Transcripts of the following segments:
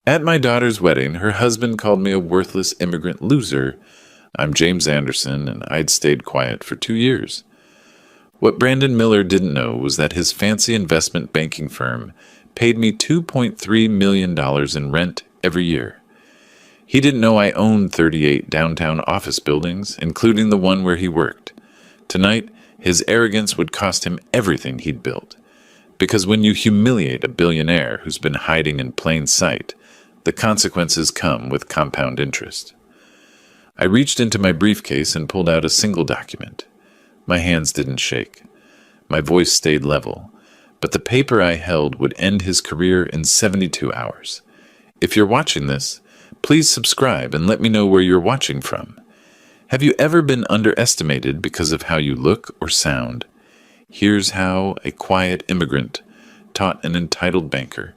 At my daughter's wedding, her husband called me a worthless immigrant loser. I'm James Anderson, and I'd stayed quiet for 2 years. What Brandon Miller didn't know was that his fancy investment banking firm paid me $2.3 million in rent every year. He didn't know I owned 38 downtown office buildings, including the one where he worked. Tonight, his arrogance would cost him everything he'd built. Because when you humiliate a billionaire who's been hiding in plain sight, the consequences come with compound interest. I reached into my briefcase and pulled out a single document. My hands didn't shake. My voice stayed level. But the paper I held would end his career in 72 hours. If you're watching this, please subscribe and let me know where you're watching from. Have you ever been underestimated because of how you look or sound? Here's how a quiet immigrant taught an entitled banker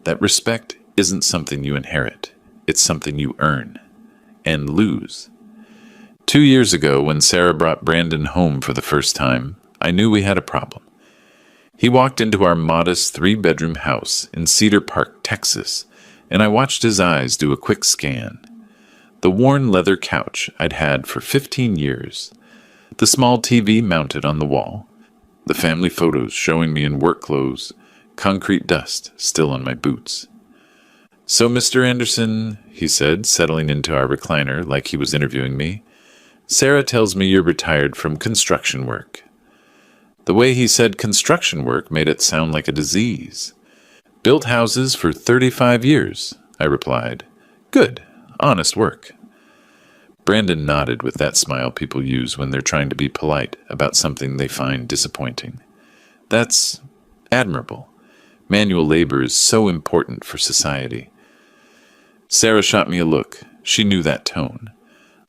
that respect isn't something you inherit. It's something you earn and lose. 2 years ago, when Sarah brought Brandon home for the first time, I knew we had a problem. He walked into our modest 3-bedroom house in Cedar Park, Texas, and I watched his eyes do a quick scan. The worn leather couch I'd had for 15 years, the small TV mounted on the wall, the family photos showing me in work clothes, concrete dust still on my boots. "So, Mr. Anderson," he said, settling into our recliner like he was interviewing me, "Sarah tells me you're retired from construction work." The way he said construction work made it sound like a disease. "Built houses for 35 years, I replied. "Good, honest work." Brandon nodded with that smile people use when they're trying to be polite about something they find disappointing. That's admirable. Manual labor is so important for society. Sarah shot me a look. She knew that tone.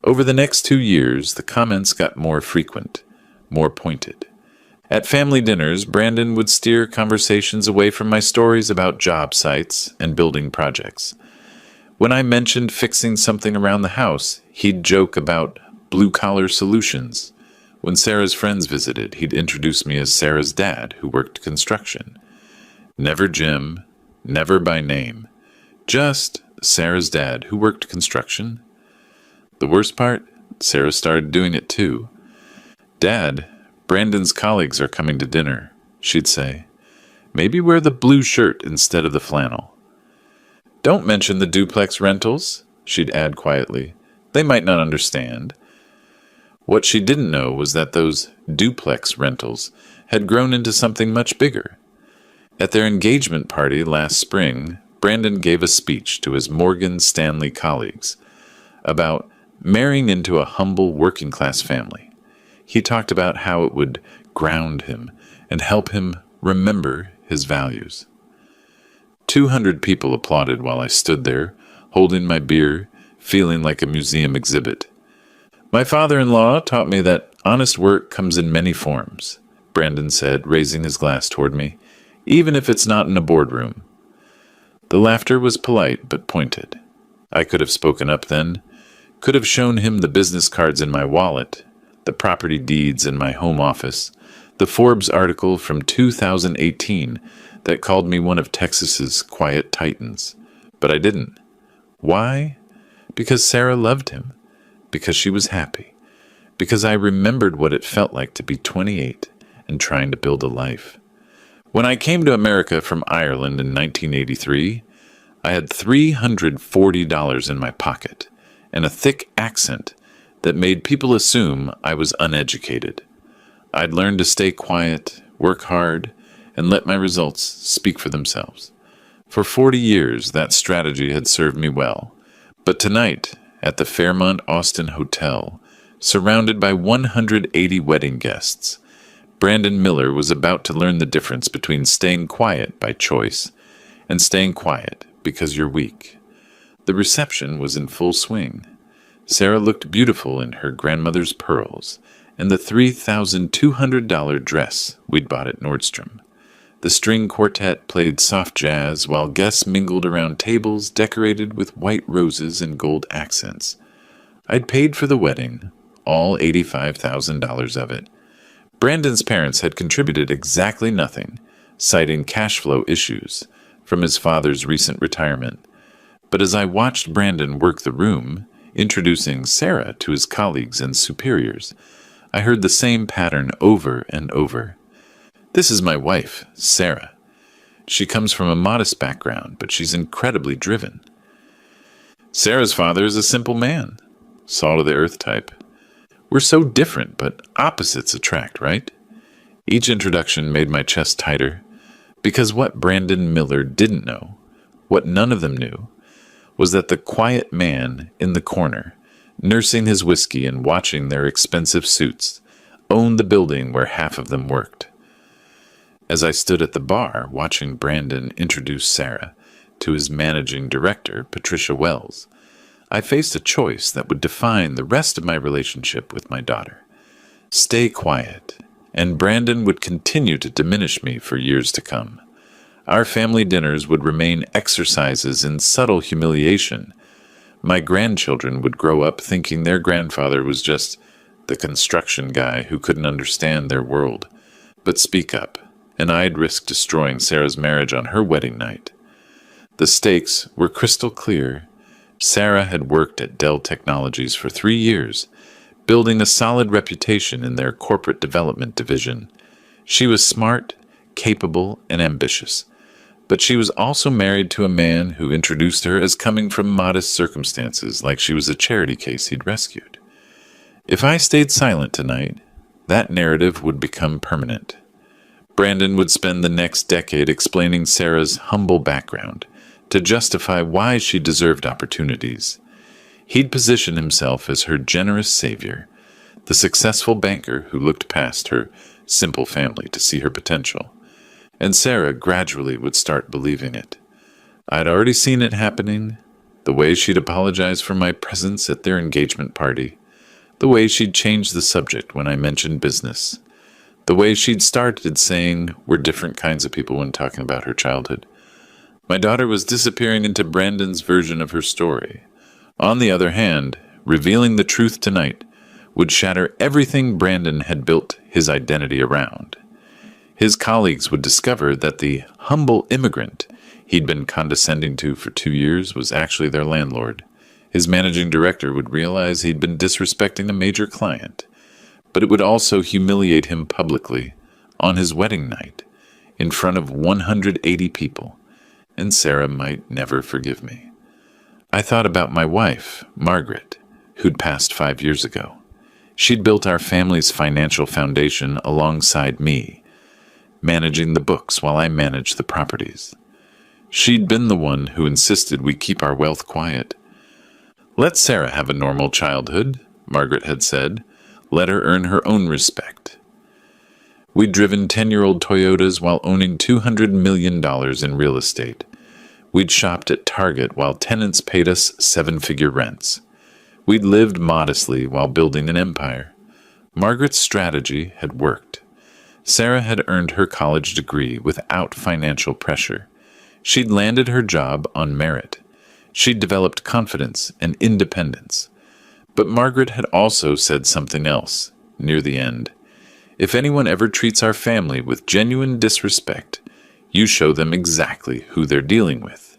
Over the next 2 years, the comments got more frequent, more pointed. At family dinners, Brandon would steer conversations away from my stories about job sites and building projects. When I mentioned fixing something around the house, he'd joke about blue-collar solutions. When Sarah's friends visited, he'd introduce me as Sarah's dad, who worked construction. Never Jim, never by name. Just Sarah's dad, who worked construction. The worst part? Sarah started doing it too. "Dad, Brandon's colleagues are coming to dinner," she'd say. "Maybe wear the blue shirt instead of the flannel." "Don't mention the duplex rentals," she'd add quietly. "They might not understand." What she didn't know was that those duplex rentals had grown into something much bigger. At their engagement party last spring, Brandon gave a speech to his Morgan Stanley colleagues about marrying into a humble working-class family. He talked about how it would ground him and help him remember his values. 200 people applauded while I stood there, holding my beer, feeling like a museum exhibit. "My father-in-law taught me that honest work comes in many forms," Brandon said, raising his glass toward me, "even if it's not in a boardroom." The laughter was polite but pointed. I could have spoken up then, could have shown him the business cards in my wallet, the property deeds in my home office, the Forbes article from 2018 that called me one of Texas's quiet titans. But I didn't. Why? Because Sarah loved him. Because she was happy. Because I remembered what it felt like to be 28 and trying to build a life. When I came to America from Ireland in 1983, I had $340 in my pocket and a thick accent that made people assume I was uneducated. I'd learned to stay quiet, work hard, and let my results speak for themselves. For 40 years, that strategy had served me well. But tonight, at the Fairmont Austin Hotel, surrounded by 180 wedding guests, Brandon Miller was about to learn the difference between staying quiet by choice and staying quiet because you're weak. The reception was in full swing. Sarah looked beautiful in her grandmother's pearls and the $3,200 dress we'd bought at Nordstrom. The string quartet played soft jazz while guests mingled around tables decorated with white roses and gold accents. I'd paid for the wedding, all $85,000 of it. Brandon's parents had contributed exactly nothing, citing cash flow issues from his father's recent retirement. But as I watched Brandon work the room, introducing Sarah to his colleagues and superiors, I heard the same pattern over and over. This is my wife, Sarah. She comes from a modest background, but she's incredibly driven. Sarah's father is a simple man, salt-of-the-earth type. We're so different, but opposites attract, right? Each introduction made my chest tighter, because what Brandon Miller didn't know, what none of them knew, was that the quiet man in the corner, nursing his whiskey and watching their expensive suits, owned the building where half of them worked. As I stood at the bar watching Brandon introduce Sarah to his managing director, Patricia Wells, I faced a choice that would define the rest of my relationship with my daughter. Stay quiet, and Brandon would continue to diminish me for years to come. Our family dinners would remain exercises in subtle humiliation. My grandchildren would grow up thinking their grandfather was just the construction guy who couldn't understand their world. But speak up, and I'd risk destroying Sarah's marriage on her wedding night. The stakes were crystal clear. Sarah had worked at Dell Technologies for 3 years, building a solid reputation in their corporate development division. She was smart, capable, and ambitious, but she was also married to a man who introduced her as coming from modest circumstances, like she was a charity case he'd rescued. If I stayed silent tonight, that narrative would become permanent. Brandon would spend the next decade explaining Sarah's humble background to justify why she deserved opportunities. He'd position himself as her generous savior, the successful banker who looked past her simple family to see her potential. And Sarah gradually would start believing it. I'd already seen it happening, the way she'd apologize for my presence at their engagement party, the way she'd change the subject when I mentioned business, the way she'd started saying we're different kinds of people when talking about her childhood. My daughter was disappearing into Brandon's version of her story. On the other hand, revealing the truth tonight would shatter everything Brandon had built his identity around. His colleagues would discover that the humble immigrant he'd been condescending to for 2 years was actually their landlord. His managing director would realize he'd been disrespecting a major client, but it would also humiliate him publicly on his wedding night in front of 180 people. And Sarah might never forgive me. I thought about my wife, Margaret, who'd passed 5 years ago. She'd built our family's financial foundation alongside me, managing the books while I managed the properties. She'd been the one who insisted we keep our wealth quiet. Let Sarah have a normal childhood, Margaret had said. Let her earn her own respect. We'd driven 10-year-old Toyotas while owning $200 million in real estate. We'd shopped at Target while tenants paid us 7-figure rents. We'd lived modestly while building an empire. Margaret's strategy had worked. Sarah had earned her college degree without financial pressure. She'd landed her job on merit. She'd developed confidence and independence. But Margaret had also said something else near the end. If anyone ever treats our family with genuine disrespect, you show them exactly who they're dealing with.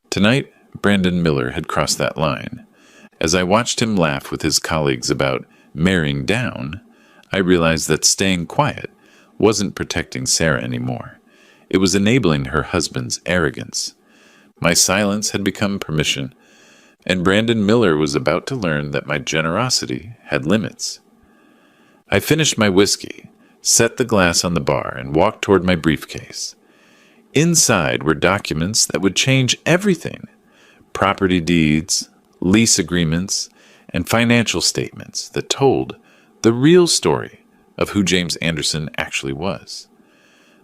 Tonight, Brandon Miller had crossed that line. As I watched him laugh with his colleagues about marrying down, I realized that staying quiet wasn't protecting Sarah anymore. It was enabling her husband's arrogance. My silence had become permission, and Brandon Miller was about to learn that my generosity had limits. I finished my whiskey, set the glass on the bar, and walked toward my briefcase. Inside were documents that would change everything: property deeds, lease agreements, and financial statements that told the real story of who James Anderson actually was.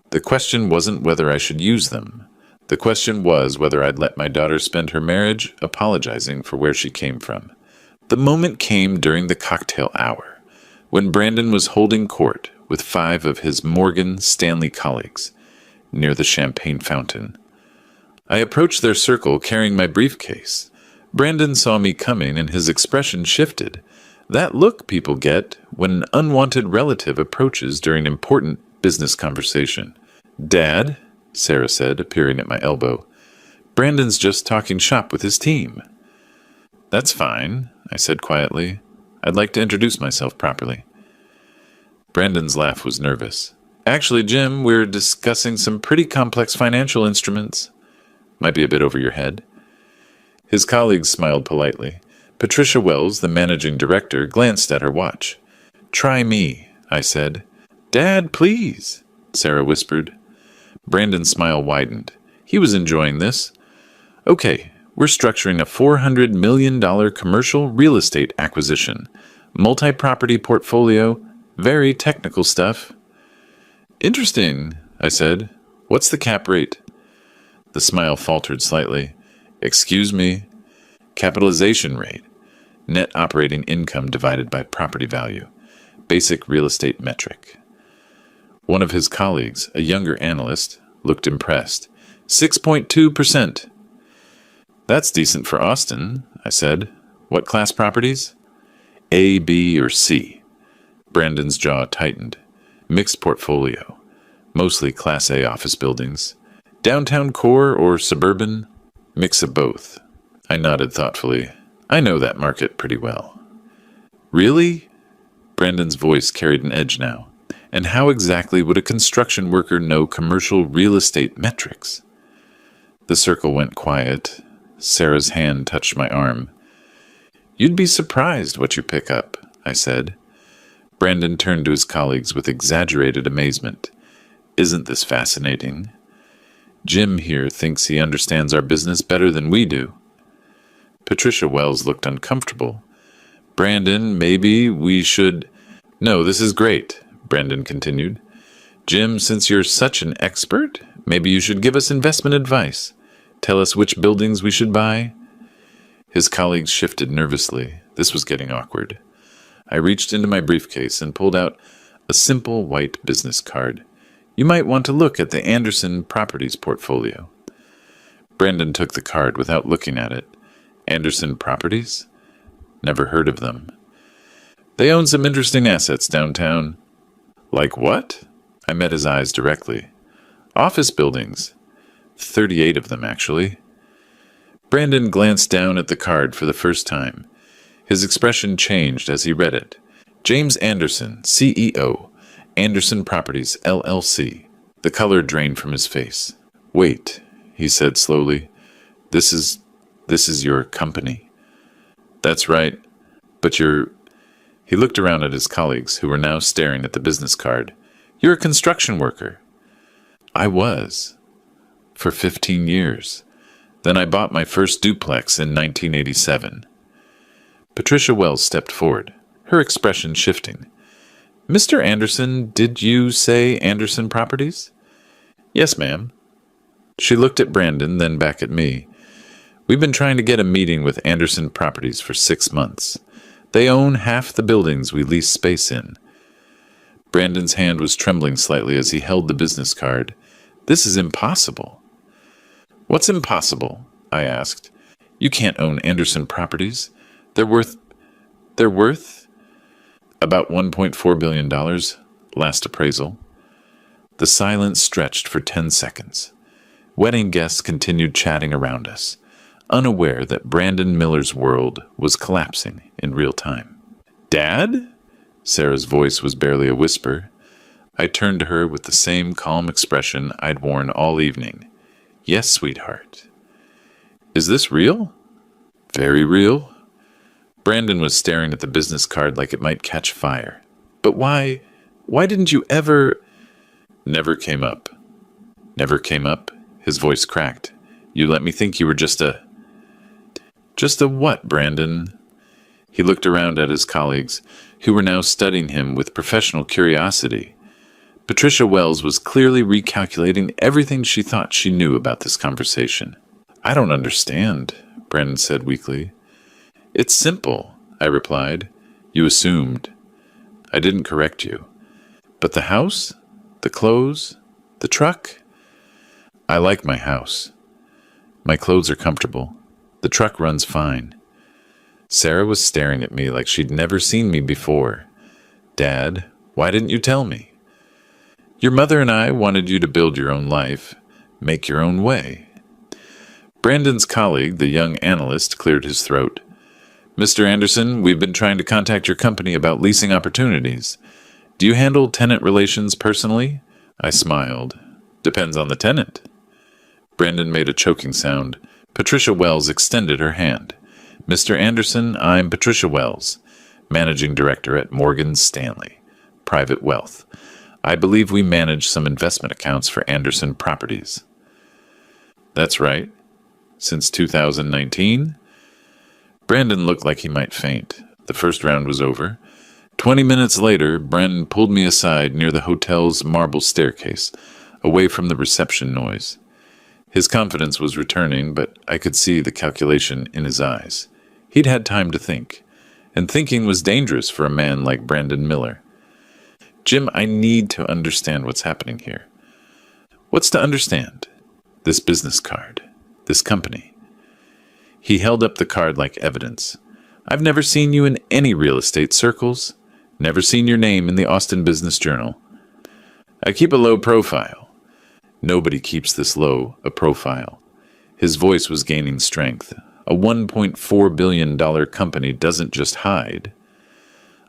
The question wasn't whether I should use them. The question was whether I'd let my daughter spend her marriage apologizing for where she came from. The moment came during the cocktail hour, when Brandon was holding court with 5 of his Morgan Stanley colleagues near the champagne fountain. I approached their circle carrying my briefcase. Brandon saw me coming and his expression shifted. That look people get when an unwanted relative approaches during an important business conversation. "Dad," Sarah said, appearing at my elbow. Brandon's just talking shop with his team. That's fine, I said quietly. I'd like to introduce myself properly. Brandon's laugh was nervous. Actually, Jim, we're discussing some pretty complex financial instruments. Might be a bit over your head. His colleagues smiled politely. Patricia Wells, the managing director, glanced at her watch. Try me, I said. Dad, please, Sarah whispered. Brandon's smile widened. He was enjoying this. Okay, we're structuring a $400 million commercial real estate acquisition. Multi-property portfolio, very technical stuff. Interesting, I said. What's the cap rate? The smile faltered slightly. Excuse me. Capitalization rate. Net operating income divided by property value. Basic real estate metric. One of his colleagues, a younger analyst, looked impressed. 6.2%. That's decent for Austin, I said. What class properties? A, B, or C? Brandon's jaw tightened. Mixed portfolio. Mostly Class A office buildings. Downtown core or suburban? Mix of both. I nodded thoughtfully. I know that market pretty well. Really? Brandon's voice carried an edge now. And how exactly would a construction worker know commercial real estate metrics? The circle went quiet. Sarah's hand touched my arm. You'd be surprised what you pick up, I said. Brandon turned to his colleagues with exaggerated amazement. Isn't this fascinating? Jim here thinks he understands our business better than we do. Patricia Wells looked uncomfortable. Brandon, maybe we should... No, this is great, Brandon continued. Jim, since you're such an expert, maybe you should give us investment advice. Tell us which buildings we should buy. His colleagues shifted nervously. This was getting awkward. I reached into my briefcase and pulled out a simple white business card. You might want to look at the Anderson Properties portfolio. Brandon took the card without looking at it. Anderson Properties? Never heard of them. They own some interesting assets downtown. Like what? I met his eyes directly. Office buildings. 38 of them, actually. Brandon glanced down at the card for the first time. His expression changed as he read it. James Anderson, CEO, Anderson Properties, LLC. The color drained from his face. Wait, he said slowly. This is your company. That's right. But you're... He looked around at his colleagues, who were now staring at the business card. You're a construction worker. I was. For 15 years. Then I bought my first duplex in 1987. Patricia Wells stepped forward, her expression shifting. Mr. Anderson, did you say Anderson Properties? Yes, ma'am. She looked at Brandon, then back at me. We've been trying to get a meeting with Anderson Properties for 6 months. They own half the buildings we lease space in. Brandon's hand was trembling slightly as he held the business card. This is impossible. What's impossible? I asked. You can't own Anderson Properties. They're worth about $1.4 billion, last appraisal. The silence stretched for 10 seconds. Wedding guests continued chatting around us, unaware that Brandon Miller's world was collapsing in real time. Dad? Sarah's voice was barely a whisper. I turned to her with the same calm expression I'd worn all evening. Yes, sweetheart. Is this real? Very real. Brandon was staring at the business card like it might catch fire. But why didn't you ever... Never came up. Never came up? His voice cracked. You let me think you were just a... Just a what, Brandon? He looked around at his colleagues, who were now studying him with professional curiosity. Patricia Wells was clearly recalculating everything she thought she knew about this conversation. I don't understand, Brandon said weakly. It's simple, I replied. You assumed. I didn't correct you. But the house? The clothes? The truck? I like my house. My clothes are comfortable. The truck runs fine. Sarah was staring at me like she'd never seen me before. Dad, why didn't you tell me? Your mother and I wanted you to build your own life, make your own way. Brandon's colleague, the young analyst, cleared his throat. Mr. Anderson, we've been trying to contact your company about leasing opportunities. Do you handle tenant relations personally? I smiled. Depends on the tenant. Brandon made a choking sound. Patricia Wells extended her hand. Mr. Anderson, I'm Patricia Wells, Managing Director at Morgan Stanley, Private Wealth. I believe we manage some investment accounts for Anderson Properties. That's right. Since 2019? Brandon looked like he might faint. The first round was over. 20 minutes later, Brandon pulled me aside near the hotel's marble staircase, away from the reception noise. His confidence was returning, but I could see the calculation in his eyes. He'd had time to think, and thinking was dangerous for a man like Brandon Miller. Jim, I need to understand what's happening here. What's to understand? This business card. This company. He held up the card like evidence. I've never seen you in any real estate circles. Never seen your name in the Austin Business Journal. I keep a low profile. Nobody keeps this low a profile. His voice was gaining strength. A $1.4 billion company doesn't just hide.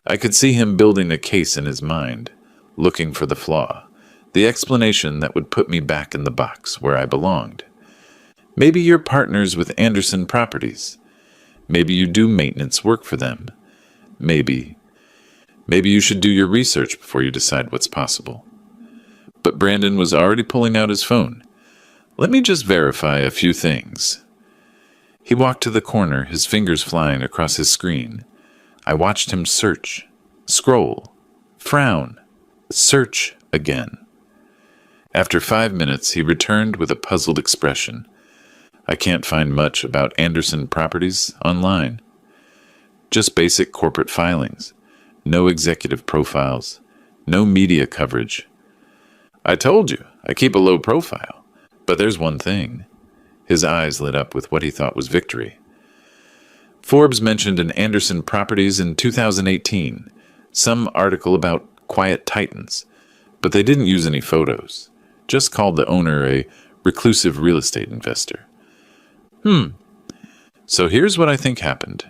I could see him building a case in his mind, looking for the flaw, the explanation that would put me back in the box where I belonged. Maybe you're partners with Anderson Properties. Maybe you do maintenance work for them. Maybe you should do your research before you decide what's possible. But Brandon was already pulling out his phone. Let me just verify a few things. He walked to the corner, his fingers flying across his screen. I watched him search, scroll, frown, search again. After 5 minutes, he returned with a puzzled expression. I can't find much about Anderson Properties online. Just basic corporate filings. No executive profiles. No media coverage. I told you, I keep a low profile. But there's one thing. His eyes lit up with what he thought was victory. Forbes mentioned an Anderson Properties in 2018. Some article about quiet titans. But they didn't use any photos. Just called the owner a reclusive real estate investor. So here's what I think happened.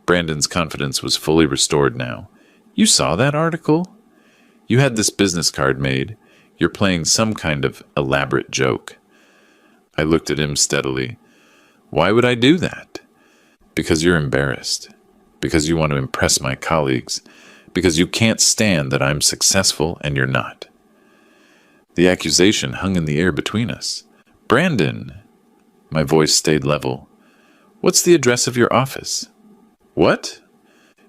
Brandon's confidence was fully restored now. You saw that article? You had this business card made. You're playing some kind of elaborate joke. I looked at him steadily. Why would I do that? Because you're embarrassed. Because you want to impress my colleagues. Because you can't stand that I'm successful and you're not. The accusation hung in the air between us. Brandon! My voice stayed level. What's the address of your office? What?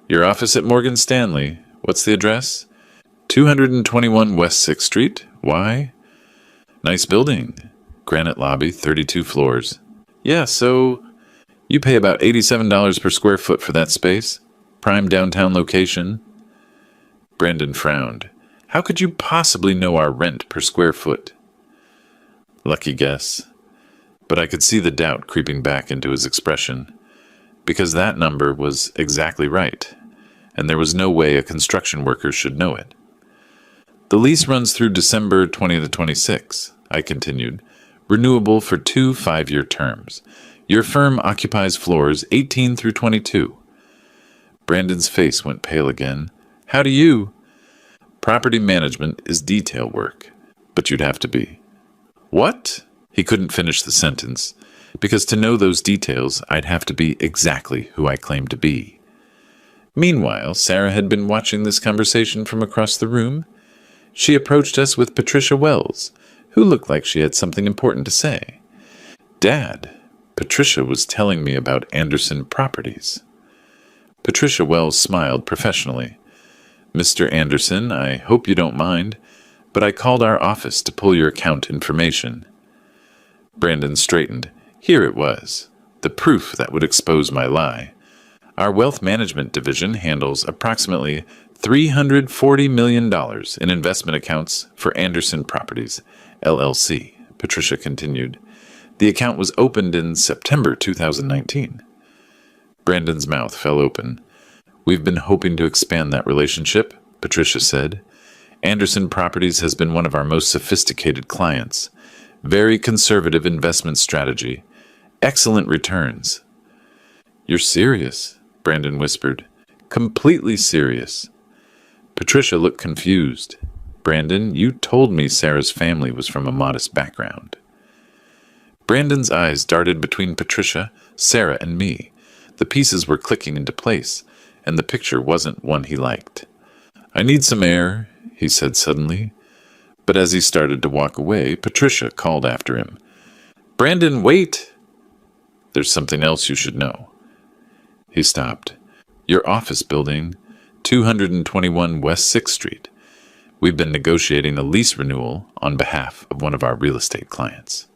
Your office at Morgan Stanley. What's the address? 221 West 6th Street. Why? Nice building. Granite lobby, 32 floors. Yeah, so you pay about $87 per square foot for that space. Prime downtown location. Brandon frowned. How could you possibly know our rent per square foot? Lucky guess. But I could see the doubt creeping back into his expression. Because that number was exactly right, and there was no way a construction worker should know it. The lease runs through December 2026, I continued, renewable for 2 5-year terms. Your firm occupies floors 18 through 22. Brandon's face went pale again. How do you? Property management is detail work, but you'd have to be. What? He couldn't finish the sentence, because to know those details, I'd have to be exactly who I claimed to be. Meanwhile, Sarah had been watching this conversation from across the room. She approached us with Patricia Wells, who looked like she had something important to say. Dad, Patricia was telling me about Anderson Properties. Patricia Wells smiled professionally. Mr. Anderson, I hope you don't mind, but I called our office to pull your account information. Brandon straightened. Here it was, the proof that would expose my lie. Our wealth management division handles approximately $340 million in investment accounts for Anderson Properties, LLC, Patricia continued. The account was opened in September 2019. Brandon's mouth fell open. We've been hoping to expand that relationship, Patricia said. Anderson Properties has been one of our most sophisticated clients. Very conservative investment strategy. excellent returns." "You're serious," Brandon whispered. "Completely serious." Patricia looked confused. "Brandon, you told me Sarah's family was from a modest background." Brandon's eyes darted between Patricia, Sarah, and me. The pieces were clicking into place, and the picture wasn't one he liked. "I need some air," he said suddenly. But as he started to walk away, Patricia called after him. "Brandon, wait!" "There's something else you should know." He stopped. "Your office building, 221 West 6th Street. We've been negotiating a lease renewal on behalf of one of our real estate clients."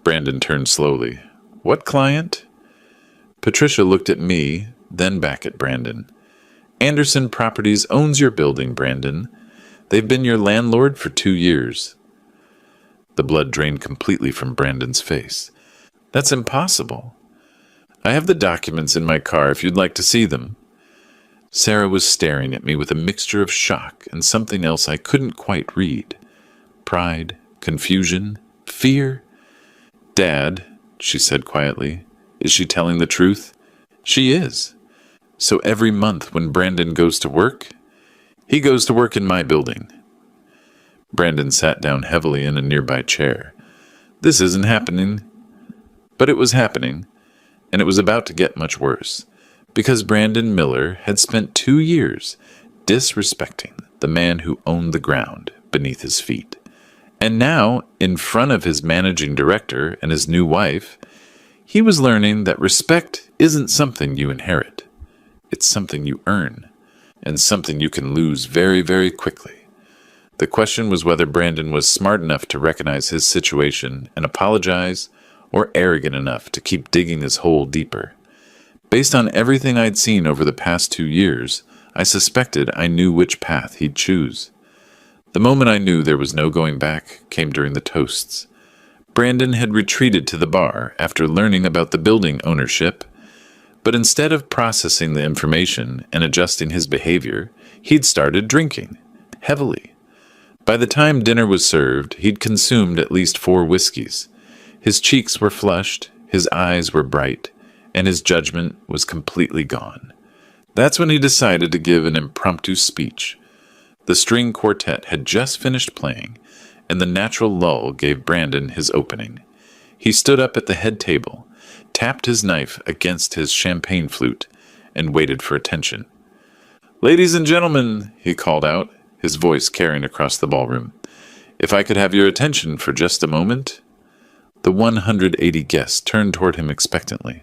Brandon turned slowly. "What client?" Patricia looked at me, then back at Brandon. "Anderson Properties owns your building, Brandon. They've been your landlord for 2 years. The blood drained completely from Brandon's face. "That's impossible." "I have the documents in my car if you'd like to see them." Sarah was staring at me with a mixture of shock and something else I couldn't quite read. Pride, confusion, fear. "Dad," she said quietly, "is she telling the truth?" "She is." "So every month when Brandon goes to work?" "He goes to work in my building." Brandon sat down heavily in a nearby chair. "This isn't happening." But it was happening, and it was about to get much worse, because Brandon Miller had spent 2 years disrespecting the man who owned the ground beneath his feet. And now, in front of his managing director and his new wife, he was learning that respect isn't something you inherit. It's something you earn, and something you can lose very, very quickly. The question was whether Brandon was smart enough to recognize his situation and apologize, or arrogant enough to keep digging his hole deeper. Based on everything I'd seen over the past 2 years, I suspected I knew which path he'd choose. The moment I knew there was no going back came during the toasts. Brandon had retreated to the bar after learning about the building ownership, but instead of processing the information and adjusting his behavior, he'd started drinking, heavily. By the time dinner was served, he'd consumed at least 4 whiskeys. His cheeks were flushed, his eyes were bright, and his judgment was completely gone. That's when he decided to give an impromptu speech. The string quartet had just finished playing, and the natural lull gave Brandon his opening. He stood up at the head table, tapped his knife against his champagne flute, and waited for attention. "Ladies and gentlemen," he called out, his voice carrying across the ballroom, "if I could have your attention for just a moment." The 180 guests turned toward him expectantly.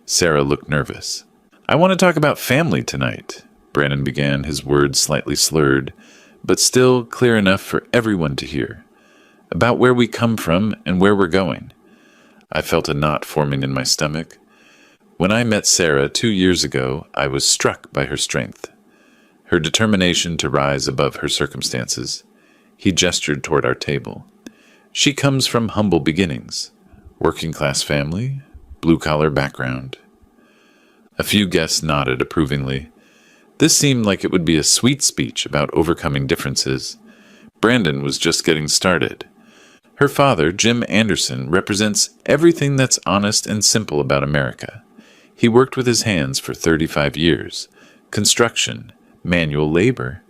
Sarah looked nervous. "I want to talk about family tonight," Brandon began, his words slightly slurred, but still clear enough for everyone to hear. "About where we come from and where we're going." I felt a knot forming in my stomach. When I met Sarah 2 years ago, I was struck by her strength, her determination to rise above her circumstances. He gestured toward our table. "She comes from humble beginnings, working-class family, blue-collar background." A few guests nodded approvingly. This seemed like it would be a sweet speech about overcoming differences. Brandon was just getting started. Her father, Jim Anderson, represents everything that's honest and simple about America. He worked with his hands for 35 years. Construction, manual labor.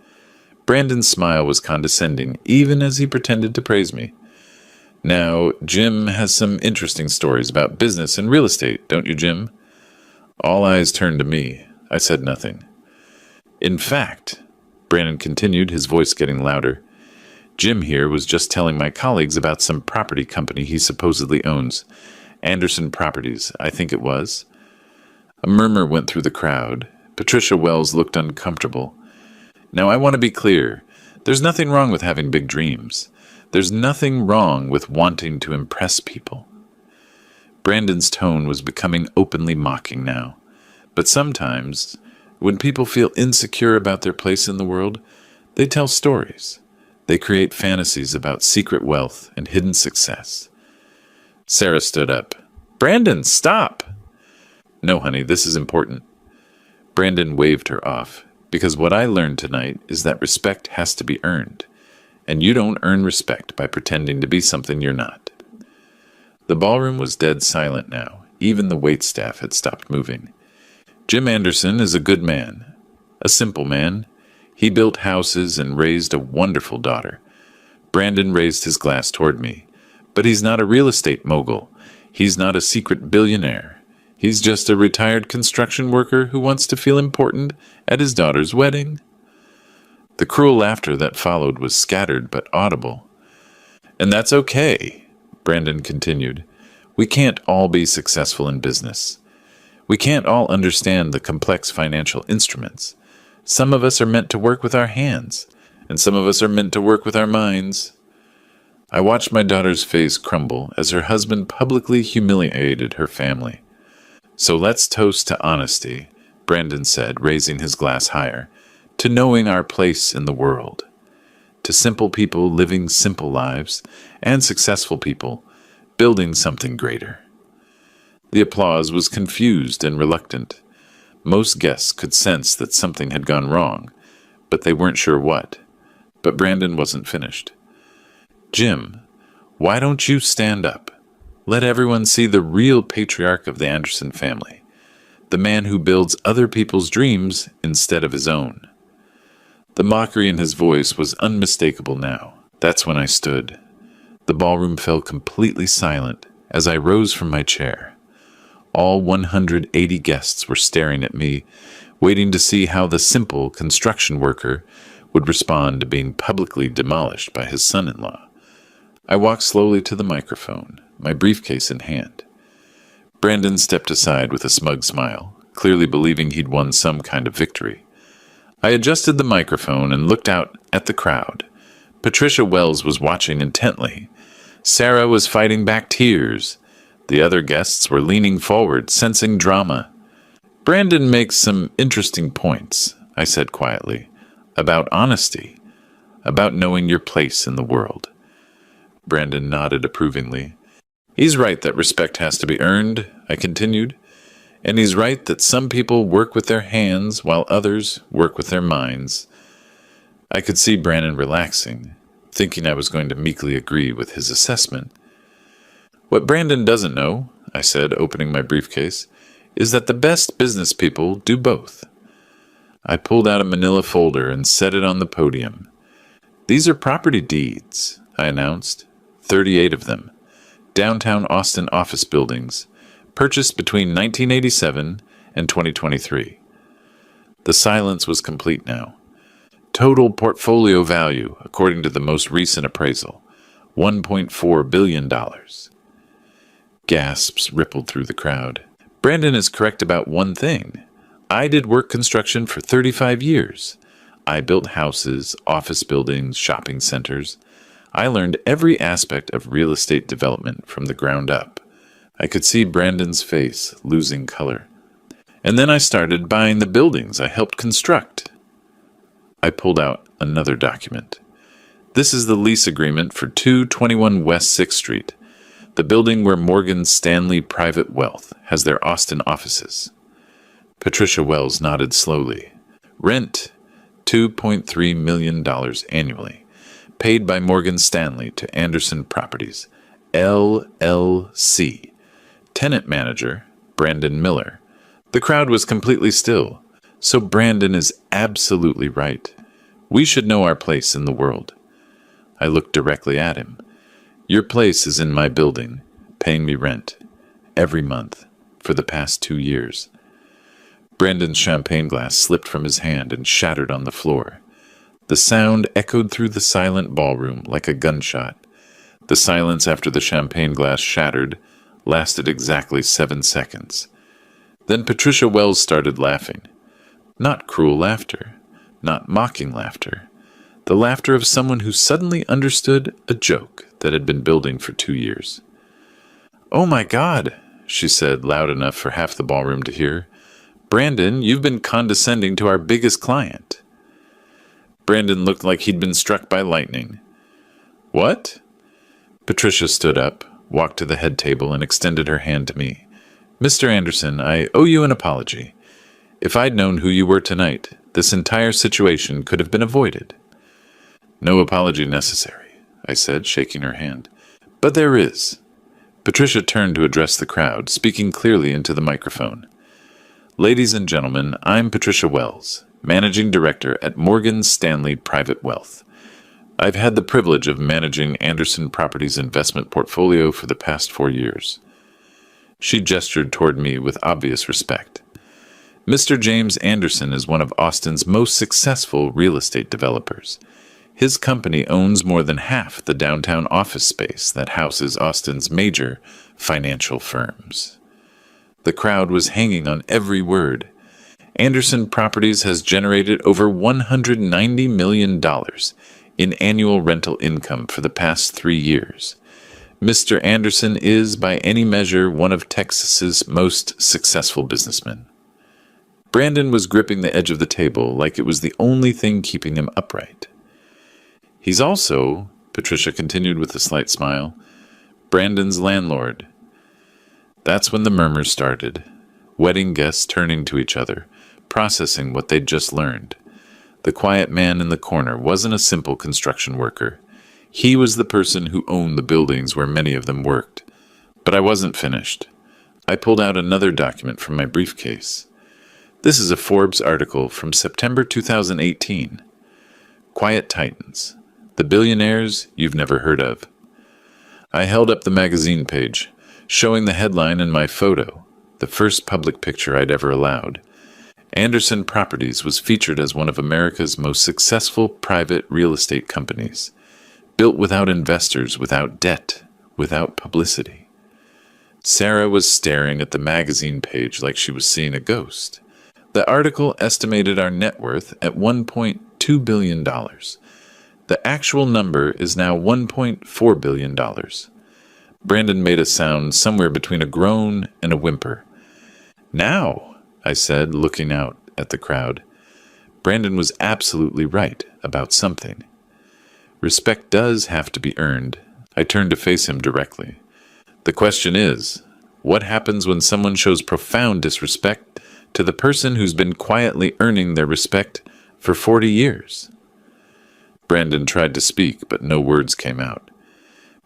Brandon's smile was condescending, even as he pretended to praise me. "Now, Jim has some interesting stories about business and real estate, don't you, Jim?" All eyes turned to me. I said nothing. "In fact," Brandon continued, his voice getting louder, "Jim here was just telling my colleagues about some property company he supposedly owns. Anderson Properties, I think it was." A murmur went through the crowd. Patricia Wells looked uncomfortable. "Now I want to be clear. There's nothing wrong with having big dreams. There's nothing wrong with wanting to impress people." Brandon's tone was becoming openly mocking now. But sometimes, when people feel insecure about their place in the world, they tell stories. They create fantasies about secret wealth and hidden success. Sarah stood up. "Brandon, stop!" "No, honey, this is important." Brandon waved her off, because what I learned tonight is that respect has to be earned, and you don't earn respect by pretending to be something you're not. The ballroom was dead silent now. Even the waitstaff had stopped moving. Jim Anderson is a good man, a simple man. He built houses and raised a wonderful daughter. Brandon raised his glass toward me. But he's not a real estate mogul. He's not a secret billionaire. He's just a retired construction worker who wants to feel important at his daughter's wedding. The cruel laughter that followed was scattered but audible. And that's okay, Brandon continued. We can't all be successful in business. We can't all understand the complex financial instruments. Some of us are meant to work with our hands, and some of us are meant to work with our minds. I watched my daughter's face crumble as her husband publicly humiliated her family. So let's toast to honesty, Brandon said, raising his glass higher, to knowing our place in the world, to simple people living simple lives, and successful people building something greater. The applause was confused and reluctant. Most guests could sense that something had gone wrong, but they weren't sure what. But Brandon wasn't finished. Jim, why don't you stand up? Let everyone see the real patriarch of the Anderson family, the man who builds other people's dreams instead of his own. The mockery in his voice was unmistakable now. That's when I stood. The ballroom fell completely silent as I rose from my chair. All 180 guests were staring at me, waiting to see how the simple construction worker would respond to being publicly demolished by his son-in-law. I walked slowly to the microphone, my briefcase in hand. Brandon stepped aside with a smug smile, clearly believing he'd won some kind of victory. I adjusted the microphone and looked out at the crowd. Patricia Wells was watching intently. Sarah was fighting back tears. The other guests were leaning forward, sensing drama. Brandon makes some interesting points, I said quietly, about honesty, about knowing your place in the world. Brandon nodded approvingly. He's right that respect has to be earned, I continued, and he's right that some people work with their hands while others work with their minds. I could see Brandon relaxing, thinking I was going to meekly agree with his assessment. What Brandon doesn't know, I said, opening my briefcase, is that the best business people do both. I pulled out a manila folder and set it on the podium. These are property deeds, I announced, 38 of them, downtown Austin office buildings, purchased between 1987 and 2023. The silence was complete now. Total portfolio value, according to the most recent appraisal, $1.4 billion. Gasps rippled through the crowd. Brandon is correct about one thing. I did work construction for 35 years. I built houses, office buildings, shopping centers. I learned every aspect of real estate development from the ground up. I could see Brandon's face losing color. And then I started buying the buildings I helped construct. I pulled out another document. This is the lease agreement for 221 West 6th Street, the building where Morgan Stanley Private Wealth has their Austin offices. Patricia Wells nodded slowly. Rent, $2.3 million annually, paid by Morgan Stanley to Anderson Properties, LLC. Tenant manager, Brandon Miller. The crowd was completely still, so Brandon is absolutely right. We should know our place in the world. I looked directly at him. Your place is in my building, paying me rent, every month, for the past 2 years. Brandon's champagne glass slipped from his hand and shattered on the floor. The sound echoed through the silent ballroom like a gunshot. The silence after the champagne glass shattered lasted exactly 7 seconds. Then Patricia Wells started laughing. Not cruel laughter, not mocking laughter. The laughter of someone who suddenly understood a joke that had been building for 2 years. "Oh my God," she said, loud enough for half the ballroom to hear. "Brandon, you've been condescending to our biggest client." Brandon looked like he'd been struck by lightning. "What?" Patricia stood up, walked to the head table, and extended her hand to me. "Mr. Anderson, I owe you an apology. If I'd known who you were tonight, this entire situation could have been avoided." "No apology necessary," I said, shaking her hand. "But there is." Patricia turned to address the crowd, speaking clearly into the microphone. Ladies and gentlemen, I'm Patricia Wells, Managing Director at Morgan Stanley Private Wealth. I've had the privilege of managing Anderson Properties' investment portfolio for the past 4 years. She gestured toward me with obvious respect. Mr. James Anderson is one of Austin's most successful real estate developers. His company owns more than half the downtown office space that houses Austin's major financial firms. The crowd was hanging on every word. Anderson Properties has generated over $190 million in annual rental income for the past 3 years. Mr. Anderson is, by any measure, one of Texas's most successful businessmen. Brandon was gripping the edge of the table like it was the only thing keeping him upright. He's also, Patricia continued with a slight smile, Brandon's landlord. That's when the murmurs started, wedding guests turning to each other, processing what they'd just learned. The quiet man in the corner wasn't a simple construction worker. He was the person who owned the buildings where many of them worked. But I wasn't finished. I pulled out another document from my briefcase. This is a Forbes article from September 2018. Quiet Titans. The billionaires you've never heard of. I held up the magazine page, showing the headline and my photo, the first public picture I'd ever allowed. Anderson Properties was featured as one of America's most successful private real estate companies, built without investors, without debt, without publicity. Sarah was staring at the magazine page like she was seeing a ghost. The article estimated our net worth at $1.2 billion. The actual number is now $1.4 billion. Brandon made a sound somewhere between a groan and a whimper. Now, I said, looking out at the crowd. Brandon was absolutely right about something. Respect does have to be earned. I turned to face him directly. The question is, what happens when someone shows profound disrespect to the person who's been quietly earning their respect for 40 years? Brandon tried to speak, but no words came out.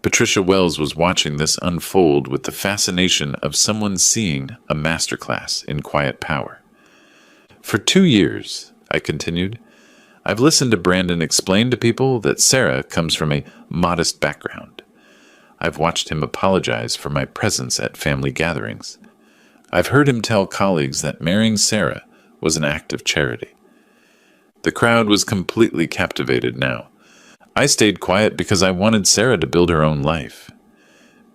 Patricia Wells was watching this unfold with the fascination of someone seeing a masterclass in quiet power. For 2 years, I continued, I've listened to Brandon explain to people that Sarah comes from a modest background. I've watched him apologize for my presence at family gatherings. I've heard him tell colleagues that marrying Sarah was an act of charity. The crowd was completely captivated now. I stayed quiet because I wanted Sarah to build her own life.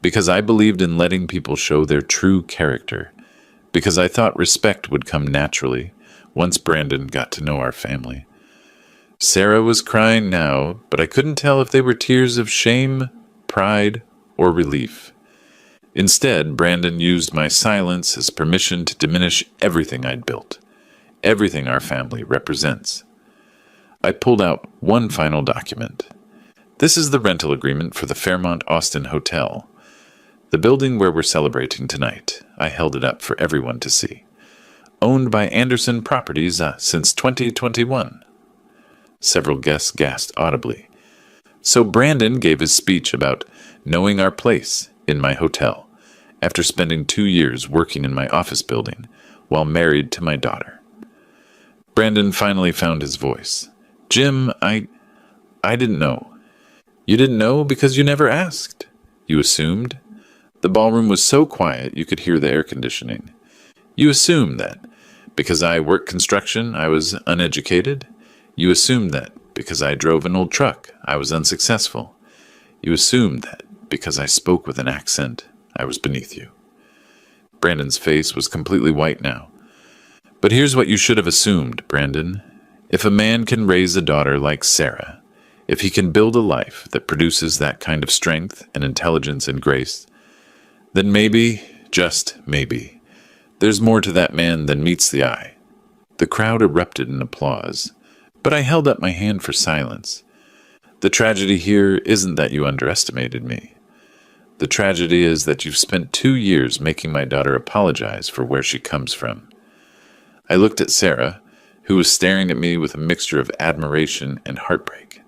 Because I believed in letting people show their true character. Because I thought respect would come naturally once Brandon got to know our family. Sarah was crying now, but I couldn't tell if they were tears of shame, pride, or relief. Instead, Brandon used my silence as permission to diminish everything I'd built, everything our family represents. I pulled out one final document. This is the rental agreement for the Fairmont Austin Hotel, the building where we're celebrating tonight. I held it up for everyone to see. Owned by Anderson Properties since 2021. Several guests gasped audibly. So Brandon gave his speech about knowing our place in my hotel after spending 2 years working in my office building while married to my daughter. Brandon finally found his voice. Jim, I didn't know. You didn't know because you never asked. You assumed. The ballroom was so quiet you could hear the air conditioning. You assumed that because I worked construction, I was uneducated. You assumed that because I drove an old truck, I was unsuccessful. You assumed that because I spoke with an accent, I was beneath you. Brandon's face was completely white now. But here's what you should have assumed, Brandon. If a man can raise a daughter like Sarah, if he can build a life that produces that kind of strength and intelligence and grace, then maybe, just maybe, there's more to that man than meets the eye. The crowd erupted in applause, but I held up my hand for silence. The tragedy here isn't that you underestimated me. The tragedy is that you've spent 2 years making my daughter apologize for where she comes from. I looked at Sarah, who was staring at me with a mixture of admiration and heartbreak.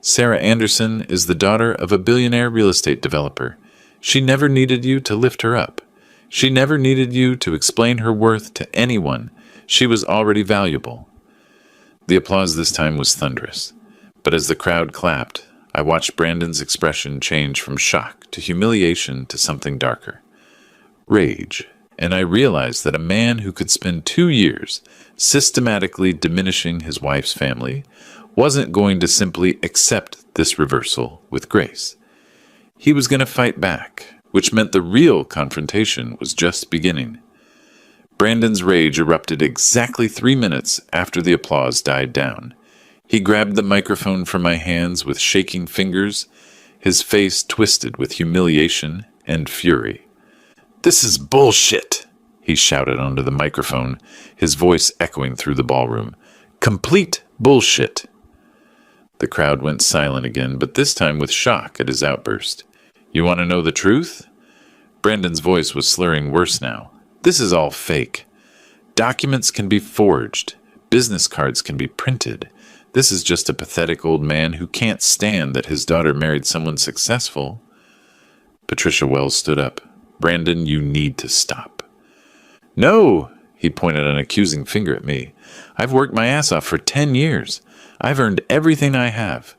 Sarah Anderson is the daughter of a billionaire real estate developer. She never needed you to lift her up. She never needed you to explain her worth to anyone. She was already valuable. The applause this time was thunderous, but as the crowd clapped, I watched Brandon's expression change from shock to humiliation to something darker. Rage. And I realized that a man who could spend 2 years systematically diminishing his wife's family wasn't going to simply accept this reversal with grace. He was going to fight back, which meant the real confrontation was just beginning. Brandon's rage erupted exactly 3 minutes after the applause died down. He grabbed the microphone from my hands with shaking fingers, his face twisted with humiliation and fury. "This is bullshit," he shouted onto the microphone, his voice echoing through the ballroom. "Complete bullshit." The crowd went silent again, but this time with shock at his outburst. "You want to know the truth?" Brandon's voice was slurring worse now. "This is all fake. Documents can be forged. Business cards can be printed. This is just a pathetic old man who can't stand that his daughter married someone successful." Patricia Wells stood up. "Brandon, you need to stop." "No," he pointed an accusing finger at me. "I've worked my ass off for 10 years. I've earned everything I have.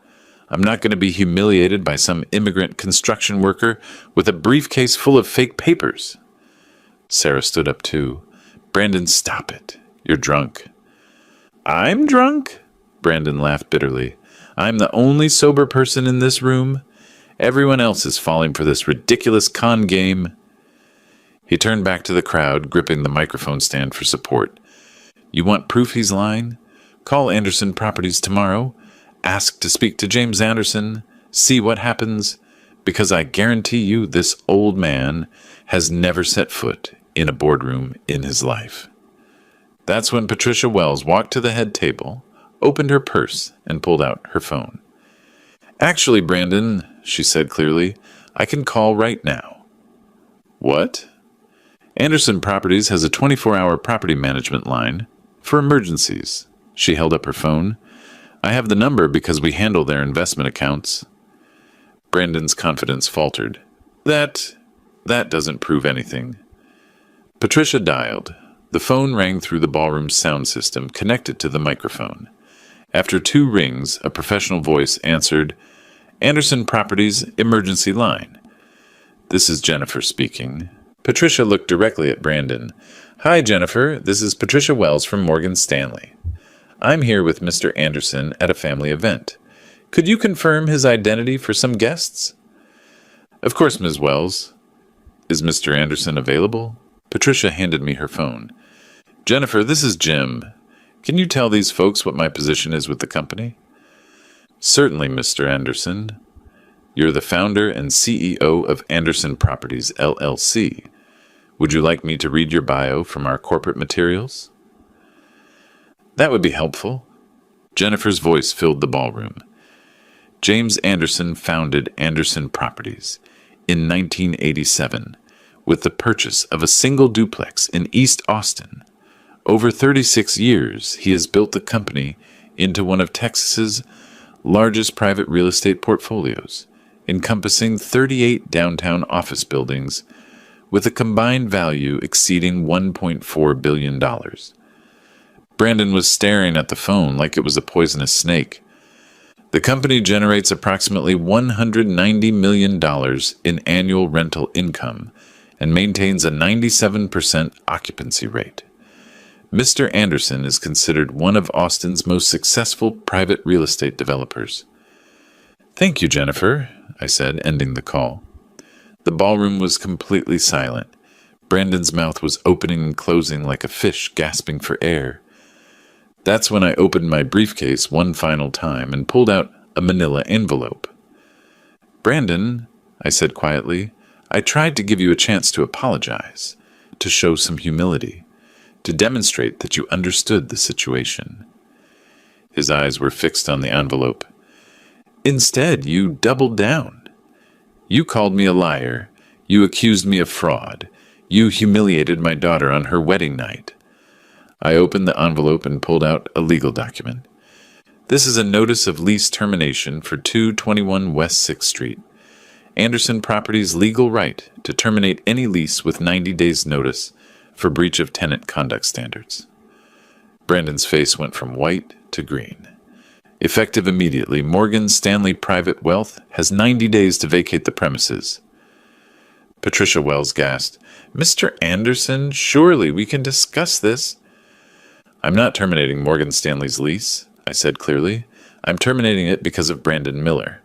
I'm not going to be humiliated by some immigrant construction worker with a briefcase full of fake papers." Sarah stood up too. "Brandon, stop it. You're drunk." "I'm drunk?" Brandon laughed bitterly. "I'm the only sober person in this room. Everyone else is falling for this ridiculous con game." He turned back to the crowd, gripping the microphone stand for support. "You want proof he's lying? Call Anderson Properties tomorrow. Ask to speak to James Anderson. See what happens. Because I guarantee you this old man has never set foot in a boardroom in his life." That's when Patricia Wells walked to the head table, opened her purse, and pulled out her phone. "Actually, Brandon," she said clearly, "I can call right now." "What?" "Anderson Properties has a 24-hour property management line for emergencies." She held up her phone. "I have the number because we handle their investment accounts." Brandon's confidence faltered. That doesn't prove anything." Patricia dialed. The phone rang through the ballroom's sound system connected to the microphone. After 2 rings, a professional voice answered, "Anderson Properties emergency line." "This is Jennifer speaking." Patricia looked directly at Brandon. "Hi, Jennifer. This is Patricia Wells from Morgan Stanley. I'm here with Mr. Anderson at a family event. Could you confirm his identity for some guests?" "Of course, Ms. Wells. Is Mr. Anderson available?" Patricia handed me her phone. "Jennifer, this is Jim. Can you tell these folks what my position is with the company?" "Certainly, Mr. Anderson. You're the founder and CEO of Anderson Properties, LLC. Would you like me to read your bio from our corporate materials?" "That would be helpful." Jennifer's voice filled the ballroom. James Anderson founded Anderson Properties in 1987 with the purchase of a single duplex in East Austin. Over 36 years, he has built the company into one of Texas's largest private real estate portfolios, encompassing 38 downtown office buildings with a combined value exceeding $1.4 billion. Brandon was staring at the phone like it was a poisonous snake. The company generates approximately $190 million in annual rental income and maintains a 97% occupancy rate. Mr. Anderson is considered one of Austin's most successful private real estate developers. "Thank you, Jennifer," I said, ending the call. The ballroom was completely silent. Brandon's mouth was opening and closing like a fish gasping for air. That's when I opened my briefcase one final time and pulled out a manila envelope. "Brandon," I said quietly, "I tried to give you a chance to apologize, to show some humility, to demonstrate that you understood the situation." His eyes were fixed on the envelope. "Instead, you doubled down. You called me a liar. You accused me of fraud. You humiliated my daughter on her wedding night." I opened the envelope and pulled out a legal document. "This is a notice of lease termination for 221 West 6th Street. Anderson Properties' legal right to terminate any lease with 90 days' notice for breach of tenant conduct standards. Brandon's face went from white to green. Effective immediately, Morgan Stanley Private Wealth has 90 days to vacate the premises. Patricia Wells gasped, "Mr. Anderson, surely we can discuss this." "I'm not terminating Morgan Stanley's lease," I said clearly. "I'm terminating it because of Brandon Miller."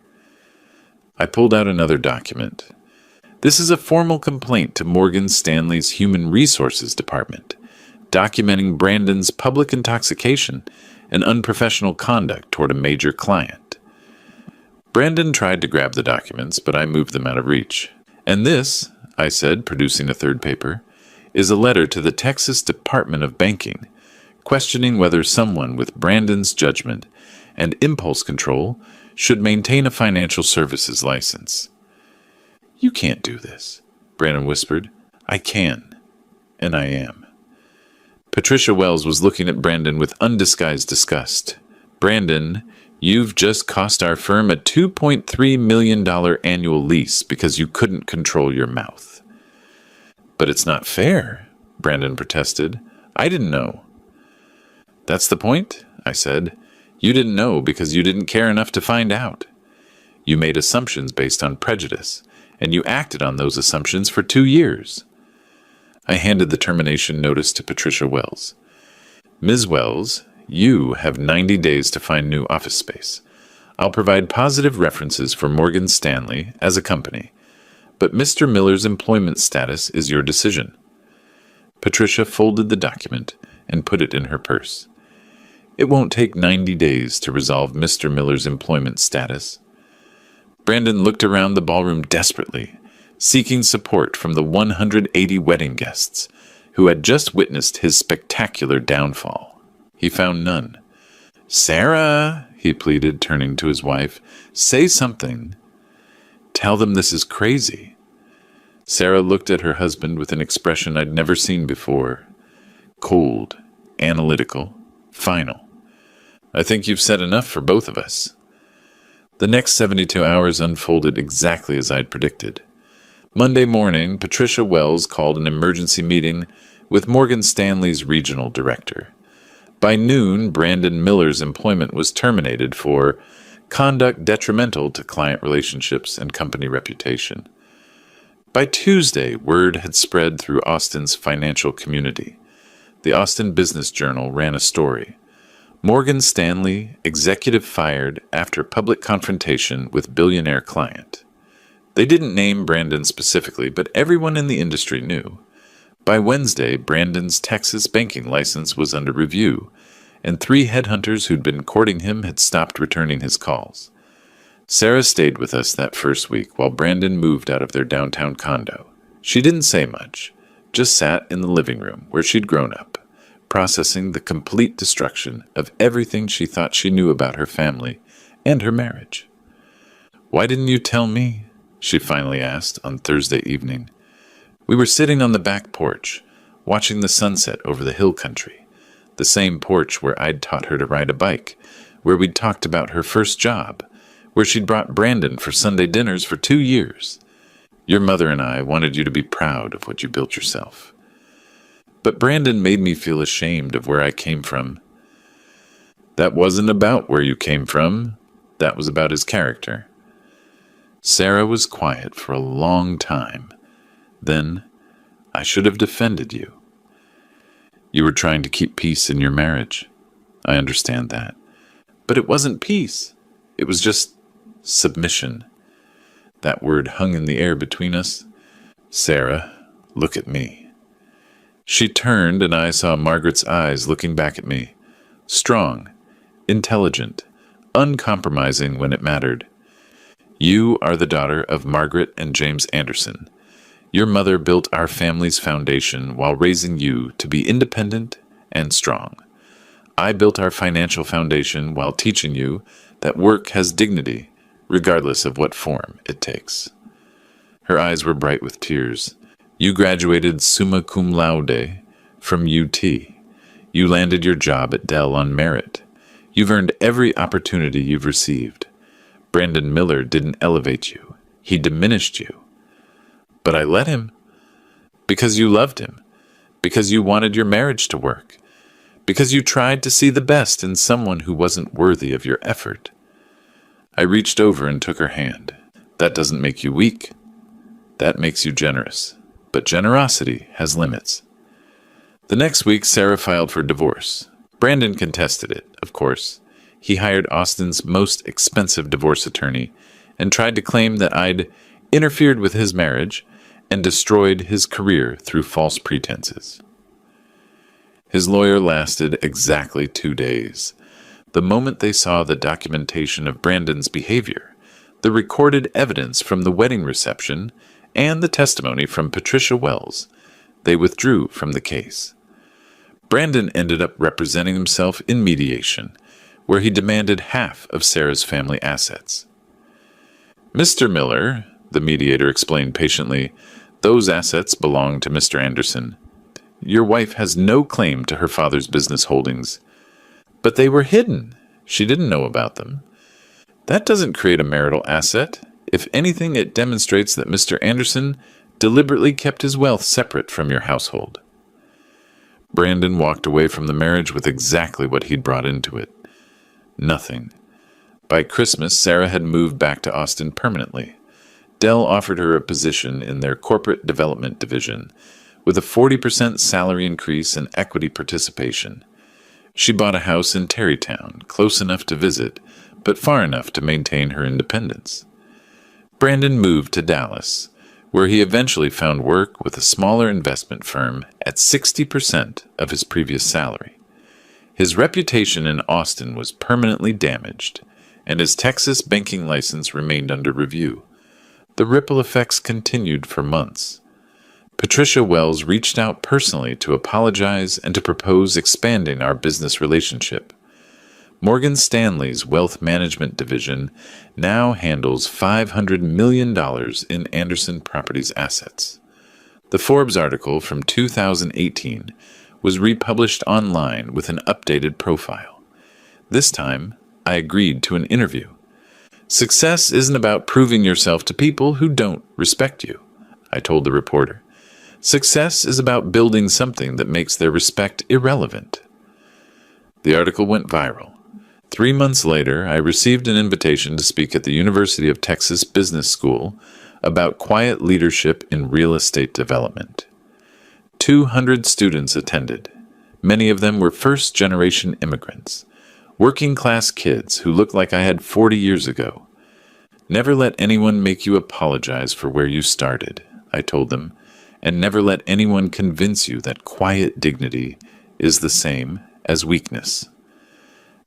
I pulled out another document. This is a formal complaint to Morgan Stanley's Human Resources Department, documenting Brandon's public intoxication and unprofessional conduct toward a major client. Brandon tried to grab the documents, but I moved them out of reach. "And this," I said, producing a third paper, "is a letter to the Texas Department of Banking, questioning whether someone with Brandon's judgment and impulse control should maintain a financial services license." "You can't do this," Brandon whispered. "I can, and I am." Patricia Wells was looking at Brandon with undisguised disgust. "Brandon, you've just cost our firm a $2.3 million annual lease because you couldn't control your mouth." "But it's not fair," Brandon protested. "I didn't know." "That's the point," I said. "You didn't know because you didn't care enough to find out. You made assumptions based on prejudice, and you acted on those assumptions for 2 years. I handed the termination notice to Patricia Wells. "Ms. Wells, you have 90 days to find new office space. I'll provide positive references for Morgan Stanley as a company, but Mr. Miller's employment status is your decision." Patricia folded the document and put it in her purse. "It won't take 90 days to resolve Mr. Miller's employment status." Brandon looked around the ballroom desperately, seeking support from the 180 wedding guests who had just witnessed his spectacular downfall. He found none. "Sarah," he pleaded, turning to his wife, "say something. Tell them this is crazy." Sarah looked at her husband with an expression I'd never seen before. Cold, analytical, final. "I think you've said enough for both of us." The next 72 hours unfolded exactly as I'd predicted. Monday morning, Patricia Wells called an emergency meeting with Morgan Stanley's regional director. By noon, Brandon Miller's employment was terminated for conduct detrimental to client relationships and company reputation. By Tuesday, word had spread through Austin's financial community. The Austin Business Journal ran a story. Morgan Stanley, executive fired after public confrontation with billionaire client. They didn't name Brandon specifically, but everyone in the industry knew. By Wednesday, Brandon's Texas banking license was under review, and 3 headhunters who'd been courting him had stopped returning his calls. Sarah stayed with us that first week while Brandon moved out of their downtown condo. She didn't say much, just sat in the living room where she'd grown up, processing the complete destruction of everything she thought she knew about her family and her marriage. "Why didn't you tell me?" she finally asked on Thursday evening. We were sitting on the back porch, watching the sunset over the hill country, the same porch where I'd taught her to ride a bike, where we'd talked about her first job, where she'd brought Brandon for Sunday dinners for 2 years. "Your mother and I wanted you to be proud of what you built yourself." But Brandon made me feel ashamed of where I came from. "That wasn't about where you came from. That was about his character." Sarah was quiet for a long time. Then, "I should have defended you." "You were trying to keep peace in your marriage. I understand that. But it wasn't peace. It was just submission." That word hung in the air between us. "Sarah, look at me." She turned, and I saw Margaret's eyes looking back at me. Strong, intelligent, uncompromising when it mattered. "You are the daughter of Margaret and James Anderson. Your mother built our family's foundation while raising you to be independent and strong. I built our financial foundation while teaching you that work has dignity, regardless of what form it takes." Her eyes were bright with tears. "You graduated summa cum laude from UT. You landed your job at Dell on merit. You've earned every opportunity you've received. Brandon Miller didn't elevate you. He diminished you. But I let him. Because you loved him. Because you wanted your marriage to work. Because you tried to see the best in someone who wasn't worthy of your effort. I reached over and took her hand. That doesn't make you weak. That makes you generous. But generosity has limits. The next week, Sarah filed for divorce. Brandon contested it, of course. He hired Austin's most expensive divorce attorney and tried to claim that I'd interfered with his marriage and destroyed his career through false pretenses. His lawyer lasted exactly 2 days. The moment they saw the documentation of Brandon's behavior, the recorded evidence from the wedding reception, and the testimony from Patricia Wells, they withdrew from the case. Brandon ended up representing himself in mediation, where he demanded half of Sarah's family assets. Mr. Miller, the mediator explained patiently, those assets belong to Mr. Anderson. Your wife has no claim to her father's business holdings. But they were hidden. She didn't know about them. That doesn't create a marital asset. If anything, it demonstrates that Mr. Anderson deliberately kept his wealth separate from your household. Brandon walked away from the marriage with exactly what he'd brought into it. Nothing. By Christmas, Sarah had moved back to Austin permanently. Dell offered her a position in their corporate development division, with a 40% salary increase and equity participation. She bought a house in Terrytown, close enough to visit, but far enough to maintain her independence. Brandon moved to Dallas, where he eventually found work with a smaller investment firm at 60% of his previous salary. His reputation in Austin was permanently damaged, and his Texas banking license remained under review. The ripple effects continued for months. Patricia Wells reached out personally to apologize and to propose expanding our business relationship. Morgan Stanley's wealth management division now handles $500 million in Anderson Properties assets. The Forbes article from 2018 was republished online with an updated profile. This time, I agreed to an interview. Success isn't about proving yourself to people who don't respect you, I told the reporter. Success is about building something that makes their respect irrelevant. The article went viral. 3 months later, I received an invitation to speak at the University of Texas Business School about quiet leadership in real estate development. 200 students attended. Many of them were first-generation immigrants, working-class kids who looked like I had 40 years ago. Never let anyone make you apologize for where you started, I told them, and never let anyone convince you that quiet dignity is the same as weakness.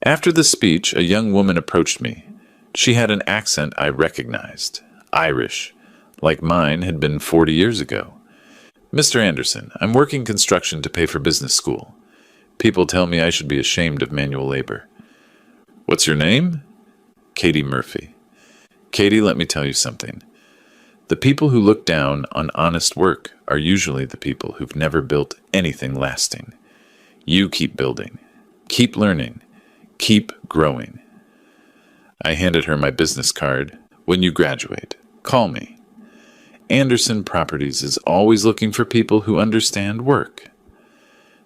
After the speech, a young woman approached me. She had an accent I recognized, Irish, like mine had been 40 years ago. Mr. Anderson, I'm working construction to pay for business school. People tell me I should be ashamed of manual labor. What's your name? Katie Murphy. Katie, let me tell you something. The people who look down on honest work are usually the people who've never built anything lasting. You keep building, keep learning, keep growing. I handed her my business card. When you graduate, call me. Anderson Properties is always looking for people who understand work.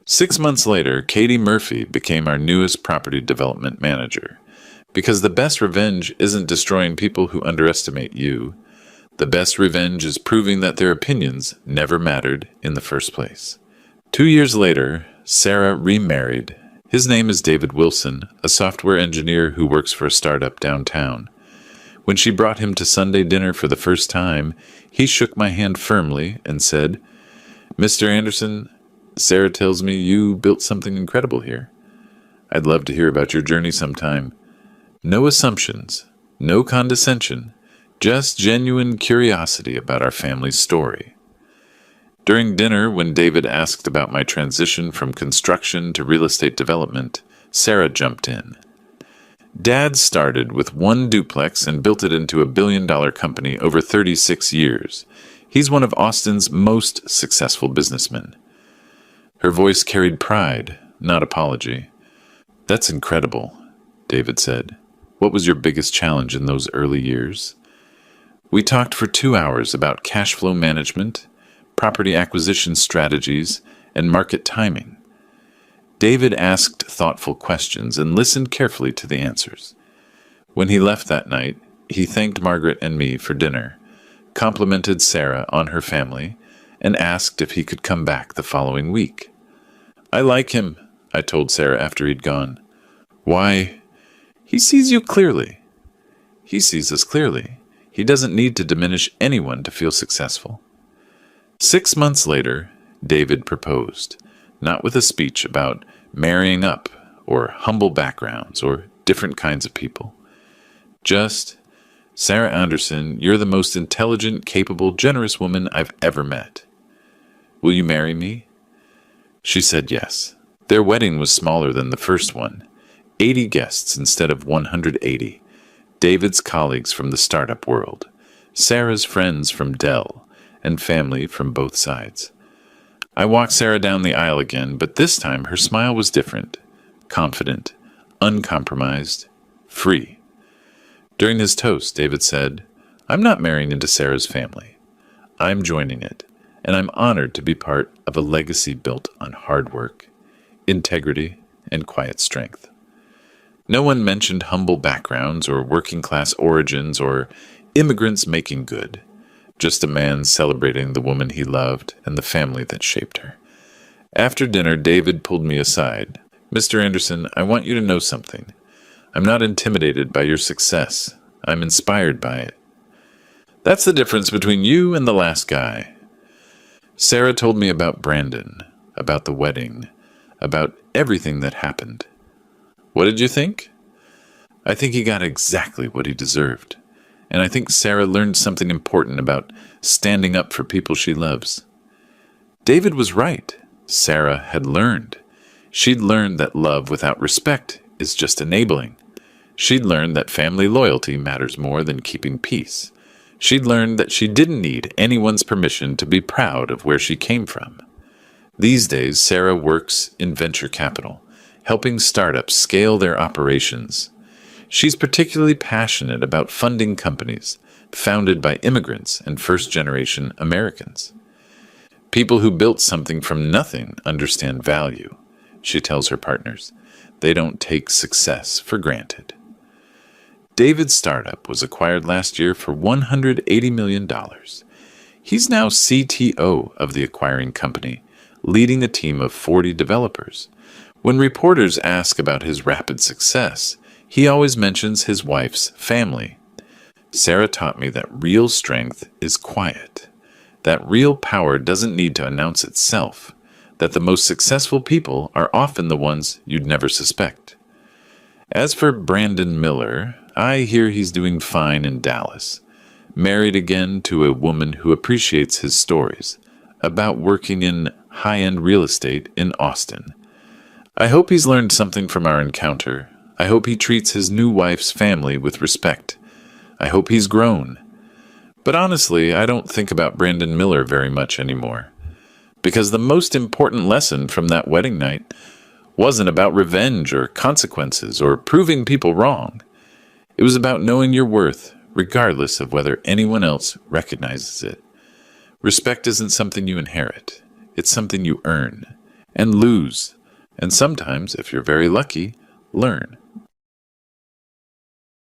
6 months later, Katie Murphy became our newest property development manager. Because the best revenge isn't destroying people who underestimate you. The best revenge is proving that their opinions never mattered in the first place. 2 years later, Sarah remarried. His name is David Wilson, a software engineer who works for a startup downtown. When she brought him to Sunday dinner for the first time, he shook my hand firmly and said, Mr. Anderson, Sarah tells me you built something incredible here. I'd love to hear about your journey sometime. No assumptions, no condescension, just genuine curiosity about our family's story. During dinner, when David asked about my transition from construction to real estate development, Sarah jumped in. Dad started with one duplex and built it into a billion-dollar company over 36 years. He's one of Austin's most successful businessmen. Her voice carried pride, not apology. That's incredible, David said. What was your biggest challenge in those early years? We talked for 2 hours about cash flow management, property acquisition strategies, and market timing. David asked thoughtful questions and listened carefully to the answers. When he left that night, he thanked Margaret and me for dinner, complimented Sarah on her family, and asked if he could come back the following week. "I like him," I told Sarah after he'd gone. "Why?" "He sees you clearly." "He sees us clearly. He doesn't need to diminish anyone to feel successful." 6 months later, David proposed, not with a speech about marrying up or humble backgrounds or different kinds of people. Just, "Sarah Anderson, you're the most intelligent, capable, generous woman I've ever met. Will you marry me?" She said yes. Their wedding was smaller than the first one, 80 guests instead of 180. David's colleagues from the startup world, Sarah's friends from Dell, and family from both sides. I walked Sarah down the aisle again, but this time her smile was different, confident, uncompromised, free. During his toast, David said, "I'm not marrying into Sarah's family. I'm joining it, and I'm honored to be part of a legacy built on hard work, integrity, and quiet strength." No one mentioned humble backgrounds or working-class origins or immigrants making good. Just a man celebrating the woman he loved and the family that shaped her. After dinner, David pulled me aside. "Mr. Anderson, I want you to know something. I'm not intimidated by your success. I'm inspired by it. That's the difference between you and the last guy." Sarah told me about Brandon, about the wedding, about everything that happened. "What did you think?" "I think he got exactly what he deserved. And I think Sarah learned something important about standing up for people she loves." David was right. Sarah had learned. She'd learned that love without respect is just enabling. She'd learned that family loyalty matters more than keeping peace. She'd learned that she didn't need anyone's permission to be proud of where she came from. These days, Sarah works in venture capital, helping startups scale their operations. She's particularly passionate about funding companies founded by immigrants and first-generation Americans. People who built something from nothing understand value, she tells her partners. They don't take success for granted. David's startup was acquired last year for $180 million. He's now CTO of the acquiring company, leading a team of 40 developers. When reporters ask about his rapid success, he always mentions his wife's family. Sarah taught me that real strength is quiet, that real power doesn't need to announce itself, that the most successful people are often the ones you'd never suspect. As for Brandon Miller, I hear he's doing fine in Dallas, married again to a woman who appreciates his stories about working in high-end real estate in Austin. I hope he's learned something from our encounter. I hope he treats his new wife's family with respect. I hope he's grown. But honestly, I don't think about Brandon Miller very much anymore. Because the most important lesson from that wedding night wasn't about revenge or consequences or proving people wrong. It was about knowing your worth, regardless of whether anyone else recognizes it. Respect isn't something you inherit. It's something you earn and lose, and sometimes, if you're very lucky, learn.